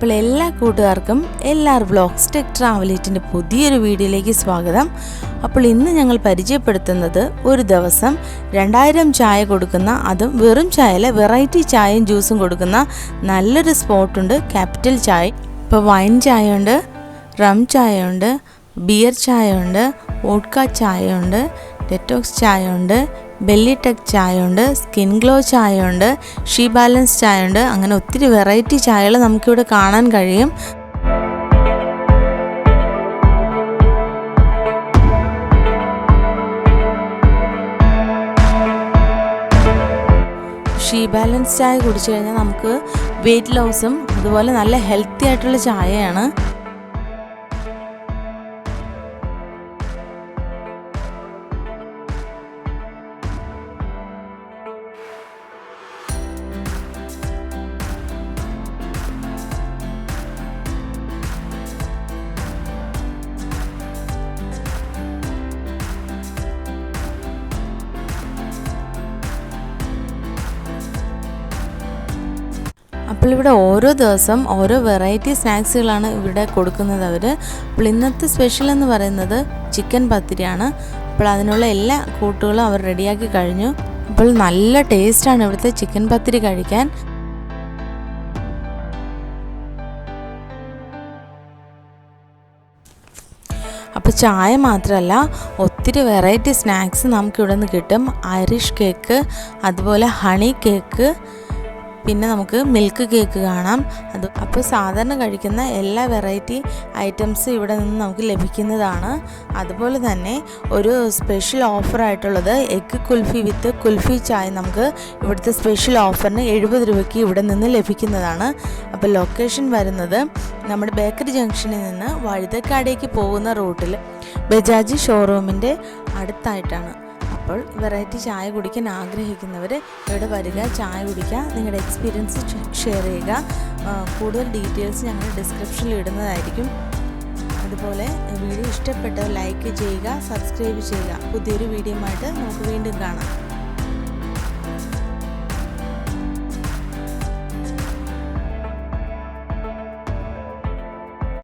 അപ്പോൾ എല്ലാ കൂട്ടുകാർക്കും എല്ലാർ വ്ലോഗ്സ് ടെക് ട്രാവലേറ്റിൻ്റെ പുതിയൊരു വീഡിയോയിലേക്ക് സ്വാഗതം. അപ്പോൾ ഇന്ന് ഞങ്ങൾ പരിചയപ്പെടുത്തുന്നത് ഒരു ദിവസം 2000 ചായ കൊടുക്കുന്ന, അതും വെറും ചായയിലെ വെറൈറ്റി ചായയും ജ്യൂസും കൊടുക്കുന്ന നല്ലൊരു സ്പോട്ടുണ്ട്, ക്യാപിറ്റൽ ചായ. ഇപ്പോൾ വൈൻ ചായ ഉണ്ട്, റം ചായ ഉണ്ട്, ബിയർ ചായ ഉണ്ട്, വോഡ്ക ചായ ഉണ്ട്, ഡെറ്റോക്സ് ചായ ഉണ്ട്, ബെല്ലി ടെക് ചായ ഉണ്ട്, സ്കിൻ ഗ്ലോ ചായ ഉണ്ട്, ഷീ ബാലൻസ് ചായ ഉണ്ട്. അങ്ങനെ ഒത്തിരി വെറൈറ്റി ചായകൾ നമുക്കിവിടെ കാണാൻ കഴിയും. ഷീ ബാലൻസ് ചായ കുടിച്ചു കഴിഞ്ഞാൽ നമുക്ക് വെയിറ്റ് ലോസും അതുപോലെ നല്ല ഹെൽത്തി ആയിട്ടുള്ള ചായയാണ്. അപ്പോൾ ഇവിടെ ഓരോ ദിവസം ഓരോ വെറൈറ്റി സ്നാക്സുകളാണ് ഇവിടെ കൊടുക്കുന്നത് അവർ. അപ്പോൾ ഇന്നത്തെ സ്പെഷ്യൽ എന്ന് പറയുന്നത് ചിക്കൻ പത്തിരിയാണ്. അപ്പോൾ അതിനുള്ള എല്ലാ കൂട്ടുകളും അവർ റെഡിയാക്കി കഴിഞ്ഞു. അപ്പോൾ നല്ല ടേസ്റ്റാണ് ഇവിടുത്തെ ചിക്കൻ പത്തിരി കഴിക്കാൻ. അപ്പോൾ ചായ മാത്രമല്ല, ഒത്തിരി വെറൈറ്റി സ്നാക്സ് നമുക്കിവിടെ നിന്ന് കിട്ടും. ഐറിഷ് കേക്ക്, അതുപോലെ ഹണി കേക്ക്, പിന്നെ നമുക്ക് മിൽക്ക് കേക്ക് കാണാം. അപ്പോൾ സാധാരണ കഴിക്കുന്ന എല്ലാ വെറൈറ്റി ഐറ്റംസും ഇവിടെ നിന്ന് നമുക്ക് ലഭിക്കുന്നതാണ്. അതുപോലെ തന്നെ ഒരു സ്പെഷ്യൽ ഓഫറായിട്ടുള്ളത് എഗ് കുൽഫി വിത്ത് കുൽഫി ചായ നമുക്ക് ഇവിടുത്തെ സ്പെഷ്യൽ ഓഫറിന് 70 രൂപയ്ക്ക് ഇവിടെ നിന്ന് ലഭിക്കുന്നതാണ്. അപ്പോൾ ലൊക്കേഷൻ വരുന്നത് നമ്മുടെ ബേക്കറി ജംഗ്ഷനിൽ നിന്ന് വഴുതക്കാടേക്ക് പോകുന്ന റൂട്ടിൽ ബജാജ് ഷോറൂമിൻ്റെ അടുത്തായിട്ടാണ്. അപ്പോൾ വെറൈറ്റി ചായ കുടിക്കാൻ ആഗ്രഹിക്കുന്നവർ ഇവിടെ വരിക, ചായ കുടിക്കുക, നിങ്ങളുടെ എക്സ്പീരിയൻസ് ഷെയർ ചെയ്യുക. കൂടുതൽ ഡീറ്റെയിൽസ് ഞങ്ങൾ ഡിസ്ക്രിപ്ഷനിൽ ഇടുന്നതായിരിക്കും. അതുപോലെ വീഡിയോ ഇഷ്ടപ്പെട്ട ലൈക്ക് ചെയ്യുക, സബ്സ്ക്രൈബ് ചെയ്യുക. പുതിയൊരു വീഡിയോയുമായിട്ട് നമുക്ക് വീണ്ടും കാണാം.